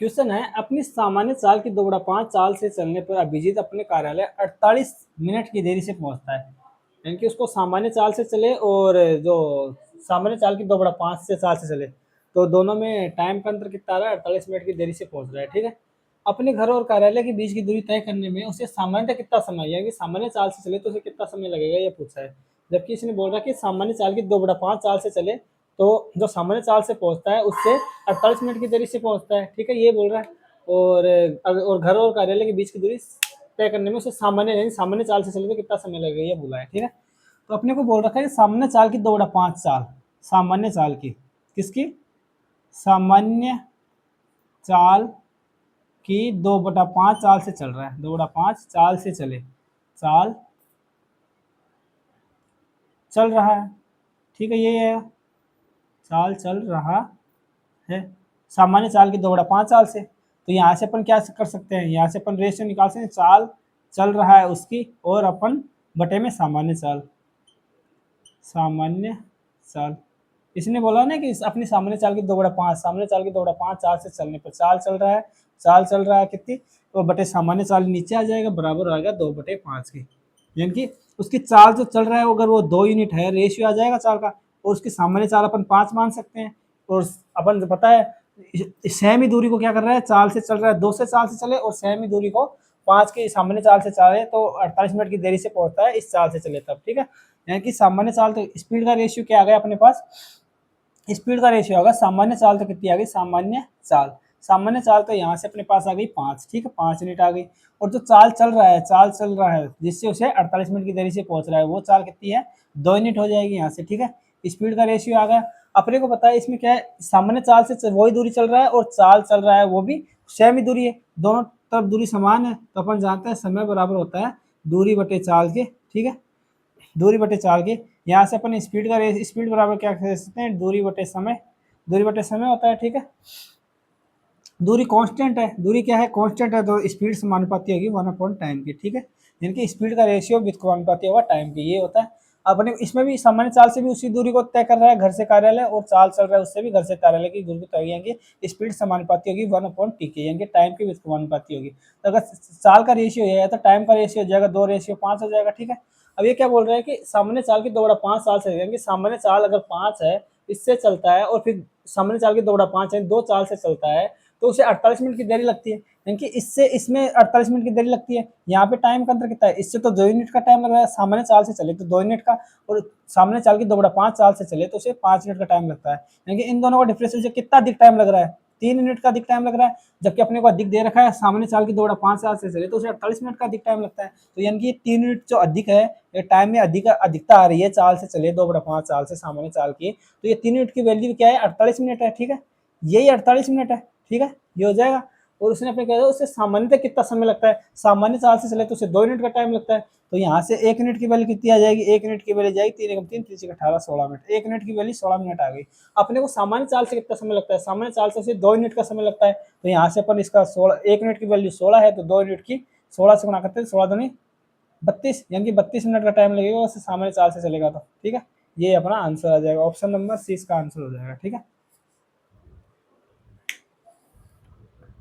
Question है, अपनी सामान्य चाल की 2/5 चाल से चलने पर अभिजीत अपने कार्यालय 48 मिनट की देरी से पहुंचता है। यानी कि उसको सामान्य चाल से चले और जो सामान्य चाल की 2/5 से चाल से चले, तो दोनों में टाइम का अंतर कितना आ रहा है, 48 मिनट की देरी से पहुंच रहा है। ठीक है, अपने घर और कार्यालय के बीच की दूरी तय करने में उसे सामान्यतः कितना समय, यानी कि सामान्य चाल से चले तो उसे कितना समय लगेगा, ये पूछा है। जबकि इसने बोल रहा है कि सामान्य चाल की 2/5 चाल से चले तो जो सामान्य चाल से पहुंचता है उससे 48 मिनट की देरी से पहुंचता है। ठीक है, ये बोल रहा है। और घर और कार्यालय के बीच की दूरी तय करने में उसे सामान्य, यानी सामान्य चाल से चले तो कितना समय लगेगा, ये बोला है। ठीक है, तो अपने को बोल रखा है कि सामान्य चाल की 2/5 चाल, सामान्य चाल की किसकी, सामान्य चाल की 2/5 चाल से चल रहा है, 2/5 चाल से चले, चाल चल रहा है। ठीक है, ये है चाल चल रहा है सामान्य चाल की 2/5 चाल से। तो यहाँ से अपन क्या कर सकते हैं, यहाँ से अपन रेशियो निकाल सकते हैं, चाल चल रहा है उसकी और अपन बटे में सामान्य चाल, सामान्य चाल। इसने बोला ना कि अपनी सामान्य चाल की 2/5, सामान्य चाल की 2/5 चाल से चलने पर चाल चल रहा है, चाल चल रहा है कितनी, तो बटे सामान्य चाल नीचे आ जाएगा, बराबर आएगा 2/5 की। यानी कि उसकी चाल जो चल रहा है अगर वो 2 यूनिट है, रेशियो आ जाएगा चाल का, और उसकी सामान्य चाल अपन 5 मान सकते हैं। और अपन पता है सेम ही दूरी को क्या कर रहा है, चाल से चल रहा है, 2 से चाल से चले और सेम ही दूरी को 5 की सामान्य चाल से चले तो 48 मिनट की देरी से पहुंचता है इस चाल से चले तब। ठीक है, यानी कि सामान्य चाल तो स्पीड का रेशियो क्या आ गया अपने पास, स्पीड का रेशियो होगा सामान्य चाल तो कितनी आ गई, सामान्य चाल, सामान्य चाल तो यहाँ से अपने पास आ गई 5। ठीक है, 5 यूनिट आ गई। और जो चाल चल रहा है, चाल चल रहा है जिससे उसे 48 मिनट की देरी से पहुंच रहा है, वो चाल कितनी है, 2 यूनिट हो जाएगी यहाँ से। ठीक है, स्पीड का रेशियो आ गया। अपने को पता है इसमें क्या है, सामान्य चाल से वही दूरी चल रहा है और चाल चल रहा है वो भी सेम ही दूरी है, दोनों तरफ दूरी समान है, तो अपन जानते हैं समय बराबर होता है दूरी बटे चाल के। ठीक है, दूरी बटे चाल की, यहाँ से अपन स्पीड का स्पीड बराबर क्या कह सकते हैं, दूरी बटे समय, दूरी बटे समय होता है। ठीक है, दूरी कांस्टेंट है, दूरी क्या है, कांस्टेंट है, तो स्पीड समानुपाती होगी 1/टाइम की। ठीक है, जिनकी स्पीड का रेशियो समानुपाती होगा टाइम की, ये होता है। अपने इसमें भी सामान्य चाल से भी उसी दूरी को तय कर रहा है घर से कार्यालय, और चाल चल रहा है उससे भी घर से कार्यालय की दूरी को तय, यानी स्पीड समानुपाती होगी 1/टी की, यानी टाइम की भी समानुपाती होगी। तो अगर चाल का रेशियो है तो टाइम का रेशियो हो जाएगा 2:5 हो जाएगा। ठीक है, अब ये क्या बोल रहे हैं कि सामान्य चाल की 2/5 चाल से, यानी सामान्य चाल अगर 5 है इससे चलता है और फिर सामान्य चाल की 2/5 है 2 चाल से चलता है, तो उसे 48 मिनट की देरी लगती है। यानी कि इससे इसमें 48 मिनट की देरी लगती है। यहाँ पे टाइम का अंतर कितना है, इससे तो 2 यूनिट का टाइम लग रहा है, सामान्य चाल से चले तो 2 यूनिट का, और सामान्य चाल की 2/5 चाल से चले तो उसे 5 मिनट का टाइम लगता है। यानी कि इन दोनों का डिफरेंस उसे कितना अधिक टाइम लग रहा है, 3 यूनिट का अधिक टाइम लग रहा है। जबकि अपने को अधिक दे रखा है सामान्य चाल की 2/5 चाल से चले तो उसे 48 मिनट का अधिक टाइम लगता है। तो यानी कि 3 यूनिट जो अधिक है, ये टाइम में अधिकता आ रही है चाल से चले 2/5 चाल से सामान्य चाल की, तो ये 3 यूनिट की वैल्यू क्या है, 48 मिनट है। ठीक है, यही 48 मिनट है। ठीक है, ये हो जाएगा। और उसने अपने कहा उससे सामान्यतः कितना समय लगता है, सामान्य चाल से चले तो उसे 2 यूनिट का टाइम लगता है। तो यहाँ से 1 यूनिट की वैल्यू कितनी आ जाएगी, 1 यूनिट की वैल्यू जाएगी 3 × 3 = 18 16 मिनट, 1 यूनिट की वैल्यू 16 मिनट आ गई। अपने को सामान्य चाल से कितना समय लगता है, सामान्य चाल से 2 यूनिट का समय लगता है। तो यहाँ से अपन इसका 1 यूनिट की वैल्यू 16 है तो 2 यूनिट की 16 से गुणा करते हैं, 16 दूनी 32, यानी कि 32 मिनट का टाइम लगेगा उससे सामान्य चाल से चलेगा तो। ठीक है, ये अपना आंसर आ जाएगा, ऑप्शन नंबर सी इसका आंसर हो जाएगा। ठीक है।